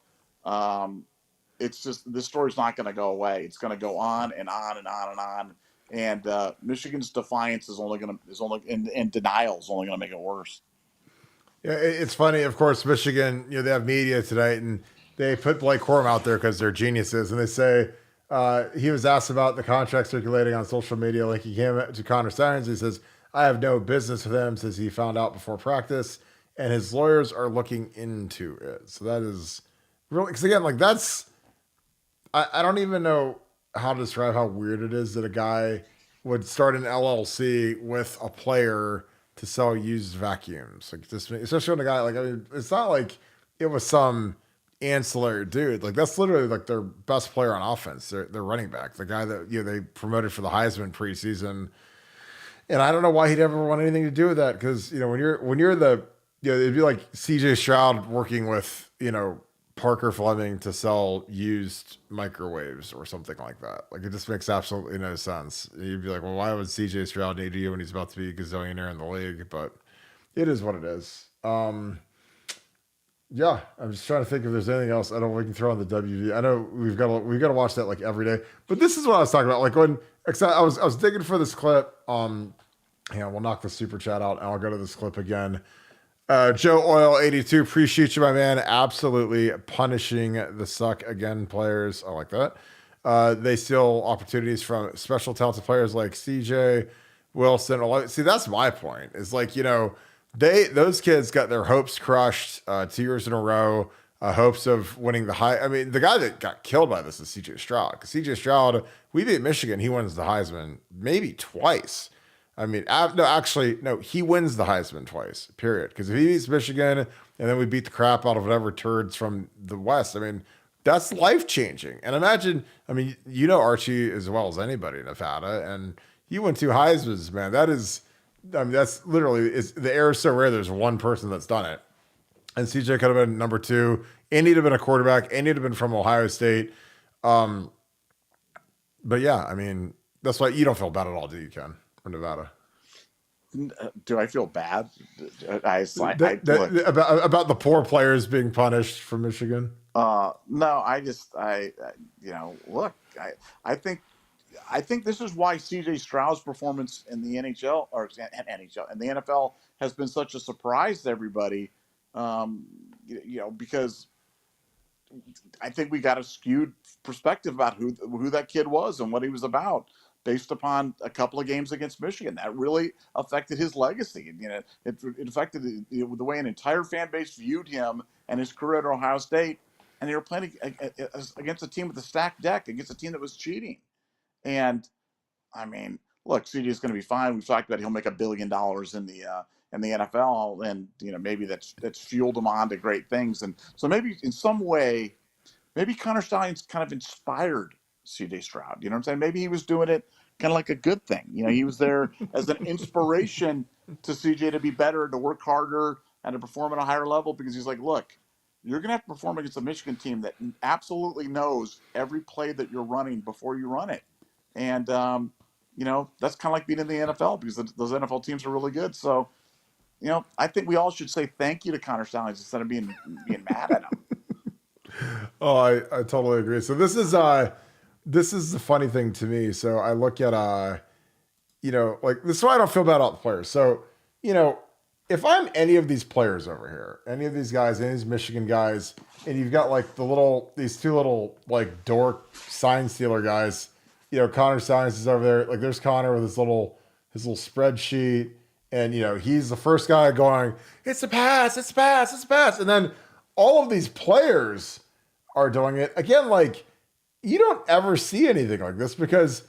It's just, this story's not going to go away. It's going to go on and on and on and on. And Michigan's defiance and denial is only going to make it worse. Yeah, it's funny. Of course, Michigan, they have media tonight, and they put Blake Corum out there because they're geniuses, and they say he was asked about the contract circulating on social media, linking him to Connor Stallions. He says, "I have no business with him," says he found out before practice, and his lawyers are looking into it. So that is really, because again, like I don't even know how to describe how weird it is that a guy would start an LLC with a player to sell used vacuums. Like, just, especially when a guy, like, I mean, it's not like it was some ancillary dude. Like, that's literally like their best player on offense. Their running back, the guy that they promoted for the Heisman preseason. And I don't know why he'd ever want anything to do with that, because when you're the it'd be like CJ Stroud working with Parker Fleming to sell used microwaves or something like that. Like, it just makes absolutely no sense. You'd be like, well, why would CJ Stroud need you when he's about to be a gazillionaire in the league? But it is what it is. Yeah, I'm just trying to think if there's anything else. I don't know, we can throw on the WV. I know we've got to watch that like every day. But this is what I was talking about. Like, when I was digging for this clip. We'll knock the super chat out, and I'll go to this clip again. Joe Oil 82, appreciate you, my man. Absolutely punishing the suck again players. I like that. They steal opportunities from special talented players like CJ Wilson. See, that's my point. Is like, those kids got their hopes crushed 2 years in a row. Hopes of winning the high. I mean, the guy that got killed by this is CJ Stroud. Because CJ Stroud, we beat Michigan. He wins the Heisman maybe twice. I mean, no, he wins the Heisman twice, period. Because if he beats Michigan and then we beat the crap out of whatever turds from the West, I mean, that's life changing. And imagine, I mean, Archie as well as anybody in Nevada, and you won 2 Heismans, man. That's literally, the air is so rare. There's one person that's done it. And CJ could have been number 2, and he'd have been a quarterback, and he'd have been from Ohio State. But yeah, I mean, that's why you don't feel bad at all, do you, Ken, for Nevada? Do I feel bad? About the poor players being punished from Michigan? No, look, I think this is why CJ Stroud's performance in the NHL and the NFL has been such a surprise to everybody. Because I think we got a skewed perspective about who that kid was and what he was about based upon a couple of games against Michigan. That really affected his legacy. It affected the way an entire fan base viewed him and his career at Ohio State. And they were playing against a team with a stacked deck, against a team that was cheating. And I mean, look, CJ is going to be fine. We've talked about he'll make $1 billion in the NFL, and maybe that's fueled him on to great things. And so maybe in some way, maybe Connor Stallions kind of inspired CJ Stroud. You know what I'm saying? Maybe he was doing it kind of like a good thing. He was there as an inspiration to CJ to be better, to work harder, and to perform at a higher level, because he's like, look, you're going to have to perform against a Michigan team that absolutely knows every play that you're running before you run it. And, that's kind of like being in the NFL, because those NFL teams are really good. So, I think we all should say thank you to Connor Stallions instead of being mad at him. Oh, I totally agree. So this is the funny thing to me. So I look at, like, this is why I don't feel bad about the players. So, if I'm any of these players over here, any of these guys, any of these Michigan guys, and you've got like these 2 little like dork sign stealer guys, Connor Stallions is over there. Like, there's Connor with his little spreadsheet, and he's the first guy going, it's a pass, it's a pass, it's a pass. And then all of these players are doing it again. Like, you don't ever see anything like this, because,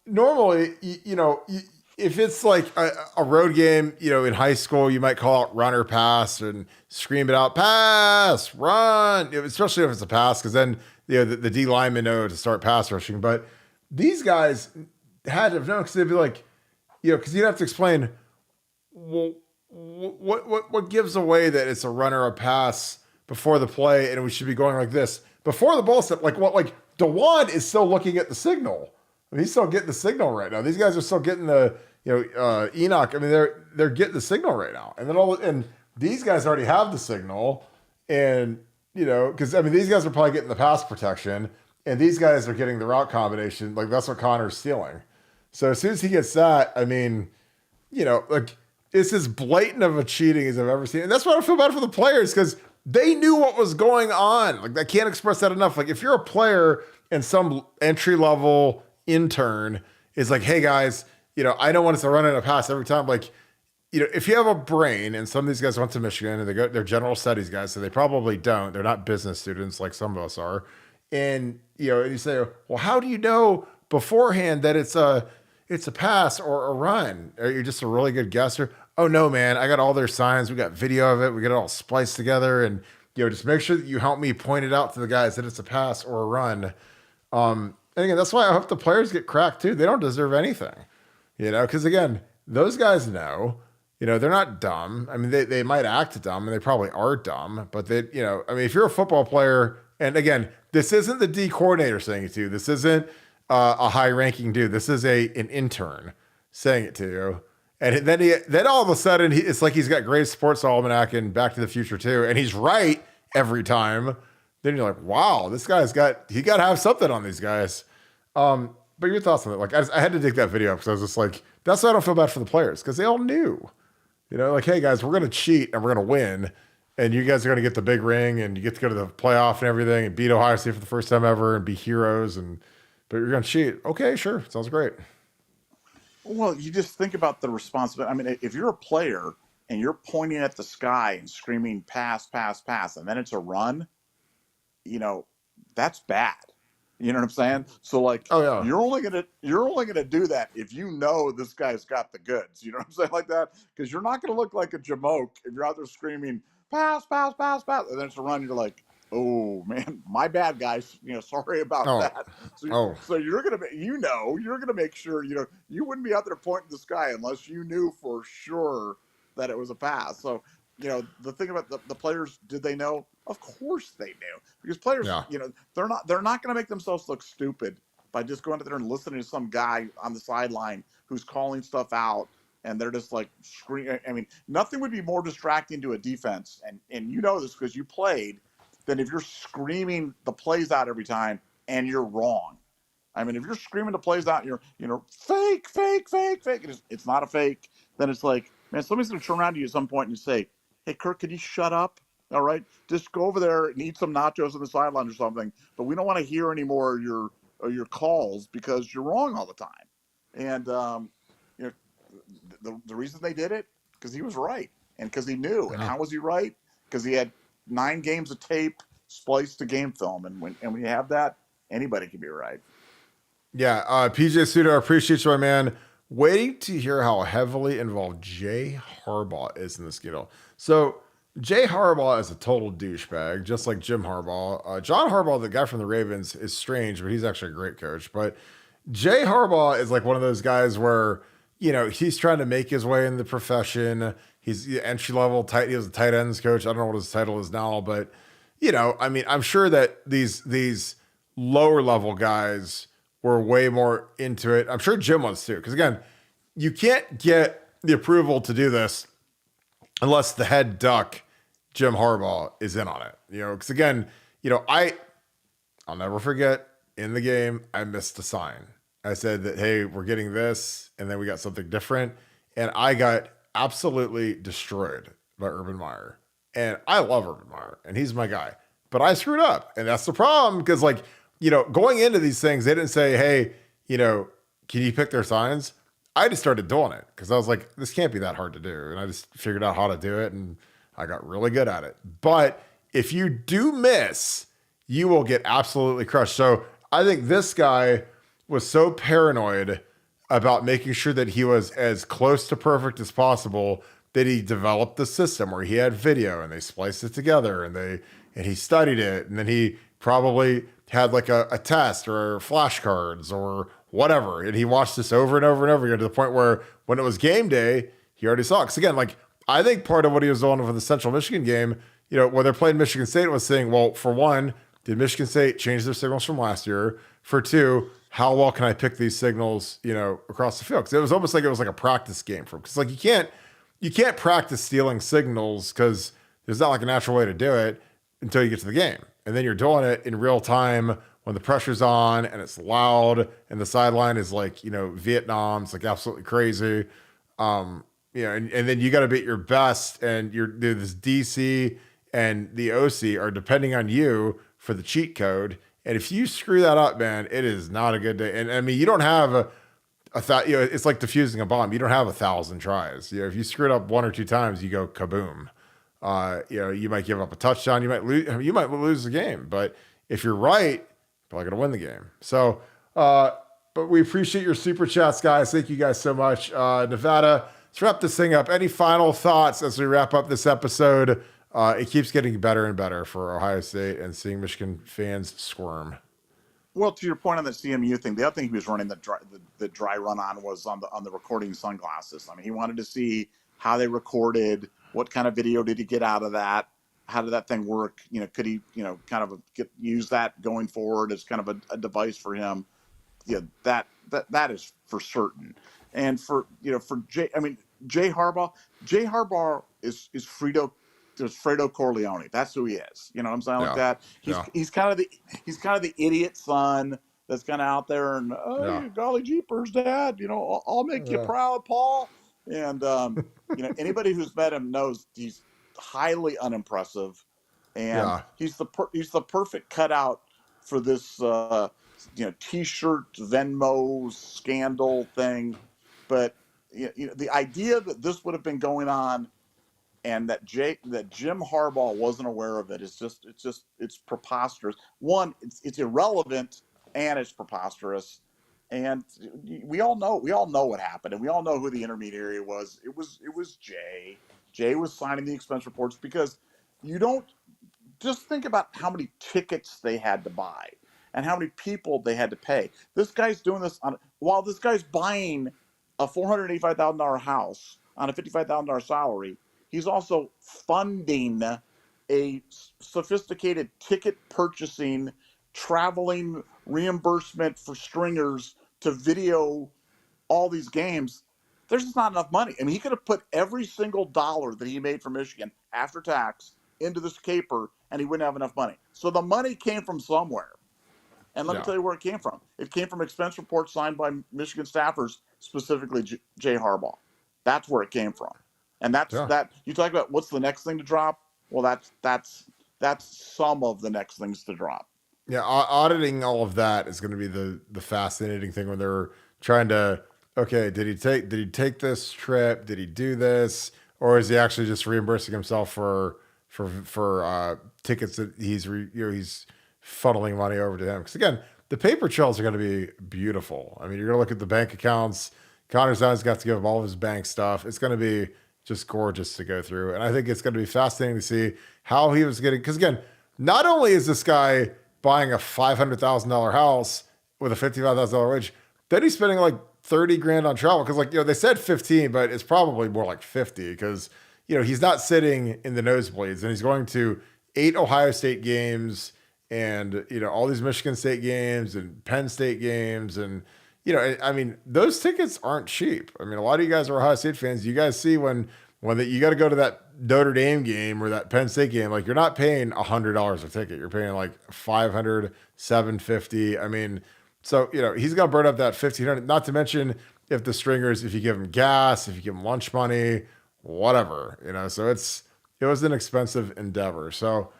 normally, if it's like a road game, in high school, you might call out run or pass and scream it out, pass, run, especially if it's a pass, because then, the D linemen know to start pass rushing. But these guys had to have known, because they'd be like, because you'd have to explain, well, what gives away that it's a run or a pass before the play, and we should be going like this before the ball step. Like, what? Like, DeWan is still looking at the signal. I mean, he's still getting the signal right now. These guys are still getting the, Enoch. I mean, they're getting the signal right now. And then these guys already have the signal, and because I mean, these guys are probably getting the pass protection, and these guys are getting the route combination. Like, that's what Connor's stealing. So as soon as he gets that, I mean, like, it's as blatant of a cheating as I've ever seen. And that's why I feel bad for the players, because they knew what was going on. Like, I can't express that enough. Like, if you're a player and some entry-level intern is like, hey guys, I don't want us to run in a pass every time. Like, if you have a brain, and some of these guys went to Michigan and they're general studies guys, so they probably don't. They're not business students like some of us are. And, and you say, well, how do you know beforehand that it's a pass or a run? Are you just a really good guesser? Oh no, man, I got all their signs. We got video of it. We get it all spliced together, and, just make sure that you help me point it out to the guys that it's a pass or a run. And again, that's why I hope the players get cracked too. They don't deserve anything, because again, those guys know, they're not dumb. I mean, they might act dumb, and they probably are dumb, but I mean, if you're a football player, and again, this isn't the D coordinator saying it to you. This isn't a high ranking dude. This is an intern saying it to you. And then all of a sudden, it's like he's got Great Sports Almanac and Back to the Future too, and he's right every time. Then you're like, wow, this guy's got to have something on these guys. But your thoughts on it? Like, I had to dig that video up, because I was just like, that's why I don't feel bad for the players, because they all knew, like, hey guys, we're going to cheat and we're going to win. and you guys are going to get the big ring and you get to go to the playoff and everything and beat Ohio State for the first time ever and be heroes. But you're going to cheat. Okay, sure. Sounds great. Well, you just think about the responsibility. I mean, if you're a player and you're pointing at the sky and screaming pass, pass, pass, and then it's a run, you know, that's bad. You know what I'm saying? So like Oh, yeah. you're only gonna do that if you know this guy's got the goods. You know what I'm saying? Like that? Because you're not gonna look like a jamoke if you're out there screaming, pass, pass, pass, pass, and then it's a run, you're like, oh man, my bad guys. Sorry about Oh, that. oh, So you're gonna be, you're gonna make sure, you wouldn't be out there pointing the sky unless you knew for sure that it was a pass. So the thing about the players, did they know? Of course they knew, because players, yeah. they're not going to make themselves look stupid by just going out there and listening to some guy on the sideline who's calling stuff out, and they're just like screaming. I mean, nothing would be more distracting to a defense, and you know this because you played, than if you're screaming the plays out every time and you're wrong. I mean, if you're screaming the plays out, and you're fake, fake, fake, fake. It's not a fake. Then it's like, man, somebody's going to turn around to you at some point and say, "Hey, Kirk, could you shut up? All right, just go over there and eat some nachos on the sideline or something. But we don't want to hear any more of your calls because you're wrong all the time." And you know, the reason they did it, because he was right and because he knew. And Yeah. how was he right? Because he had 9 games of tape spliced to game film, and when you have that, anybody can be right. Yeah. PJ Sudo, I appreciate you, my man. Waiting to hear how heavily involved Jay Harbaugh is in this deal. So, Jay Harbaugh is a total douchebag, just like Jim Harbaugh. John Harbaugh, the guy from the Ravens, is strange, but he's actually a great coach. But Jay Harbaugh is like one of those guys where, he's trying to make his way in the profession. He's entry level tight. He was a tight ends coach. I don't know what his title is now, but I mean, I'm sure that these lower level guys were way more into it. I'm sure Jim was too, because again, you can't get the approval to do this unless the head duck, Jim Harbaugh, is in on it. Because again, I'll never forget in the game, I missed a sign. I said that, hey, we're getting this, and then we got something different. And I got absolutely destroyed by Urban Meyer. And I love Urban Meyer, and he's my guy. But I screwed up. And that's the problem, because going into these things, they didn't say, hey, can you pick their signs? I just started doing it because I was like, this can't be that hard to do. And I just figured out how to do it, and I got really good at it. But if you do miss, you will get absolutely crushed. So I think this guy was so paranoid about making sure that he was as close to perfect as possible that he developed the system where he had video and they spliced it together and he studied it. And then he probably had like a test or flashcards or whatever. And he watched this over and over and over again to the point where when it was game day, he already saw it. Because again, I think part of what he was doing for the Central Michigan game, when they're playing Michigan State, was saying, well, for one, did Michigan State change their signals from last year? For two, how well can I pick these signals, across the field? Because it was almost like it was like a practice game for him. Because you can't practice stealing signals because there's not like a natural way to do it until you get to the game. And then you're doing it in real time when the pressure's on and it's loud and the sideline is like, Vietnam. It's like absolutely crazy. And then you got to be at your best, and this DC and the OC are depending on you for the cheat code. And if you screw that up, man, it is not a good day. And I mean, you don't have it's like defusing a bomb. You don't have 1,000 tries. If you screw it up 1 or 2 times, you go kaboom. You might give up a touchdown. You might lose the game. But if you're right, you're probably going to win the game. So, but we appreciate your super chats, guys. Thank you guys so much. Nevada, let's wrap this thing up. Any final thoughts as we wrap up this episode? It keeps getting better and better for Ohio State, and seeing Michigan fans squirm. Well, to your point on the CMU thing, the other thing he was running the dry run on was on the recording sunglasses. I mean, he wanted to see how they recorded, what kind of video did he get out of that, how did that thing work? Could he kind of use that going forward as kind of a device for him? Yeah, that is for certain. And for Jay Harbaugh is Fredo Corleone. That's who he is. You know what I'm saying? Like that. He's kind of the idiot son that's kind of out there and golly jeepers, Dad. I'll make you proud, Paul. And anybody who's met him knows he's highly unimpressive, and Yeah. he's the perfect cutout for this T-shirt Venmo scandal thing. But the idea that this would have been going on and that Jim Harbaugh wasn't aware of it is it's preposterous. One, it's irrelevant and it's preposterous. And we all know what happened, and we all know who the intermediary was. It was Jay. Jay was signing the expense reports because you don't just think about how many tickets they had to buy and how many people they had to pay. This guy's doing this while this guy's buying a $485,000 house on a $55,000 salary. He's also funding a sophisticated ticket purchasing, traveling reimbursement for stringers to video all these games. There's just not enough money. I mean, he could have put every single dollar that he made from Michigan after tax into this caper, and he wouldn't have enough money. So the money came from somewhere. And let me tell you where it came from. It came from expense reports signed by Michigan staffers, specifically Jay Harbaugh. That's where it came from. And that. You talk about what's the next thing to drop? Well, that's some of the next things to drop. Yeah, auditing all of that is going to be the fascinating thing when they're trying to, okay, did he take this trip? Did he do this, or is he actually just reimbursing himself for tickets that he's funneling money over to him? Because again, the paper trails are going to be beautiful. I mean, you're going to look at the bank accounts. Connor Stalions got to give him all of his bank stuff. It's going to be just gorgeous to go through, and I think it's going to be fascinating to see how he was getting. Because again, not only is this guy buying a $500,000 house with a $55,000 wage, then he's spending like 30 grand on travel. Cause they said 15, but it's probably more like 50 because, he's not sitting in the nosebleeds and he's going to 8 Ohio State games and, all these Michigan State games and Penn State games. And, I mean, those tickets aren't cheap. I mean, a lot of you guys are Ohio State fans. You guys see when you got to go to that Notre Dame game or that Penn State game, like you're not paying $100 a ticket. You're paying like $500, $750. I mean, so, he's going to burn up that $1,500, not to mention if you give him gas, if you give him lunch money, whatever, so it was an expensive endeavor. So,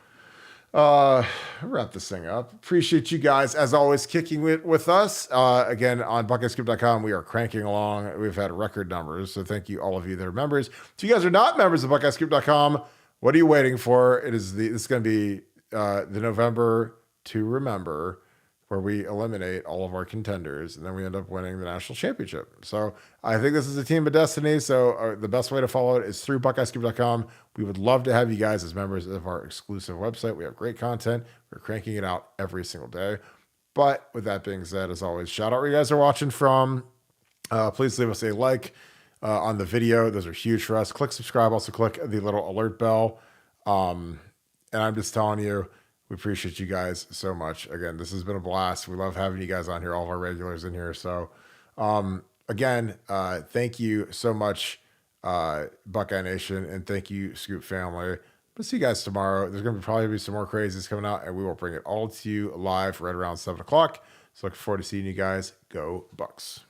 wrap this thing up. Appreciate you guys, as always, kicking with us. Again, on BuckeyesScoop.com, we are cranking along. We've had record numbers, so thank you, all of you that are members. If you guys are not members of BuckeyesScoop.com, what are you waiting for? This is going to be the November to remember, where we eliminate all of our contenders, and then we end up winning the national championship. So I think this is a team of destiny. So the best way to follow it is through BuckeyesScoop.com. We would love to have you guys as members of our exclusive website. We have great content. We're cranking it out every single day. But with that being said, as always, shout out where you guys are watching from. Please leave us a like on the video. Those are huge for us. Click subscribe. Also click the little alert bell. And I'm just telling you, we appreciate you guys so much. Again, this has been a blast. We love having you guys on here, all of our regulars in here. So, again, thank you so much, Buckeye Nation, and thank you, Scoop family. We'll see you guys tomorrow. There's going to probably be some more crazies coming out, and we will bring it all to you live right around 7 o'clock. So looking forward to seeing you guys. Go Bucks.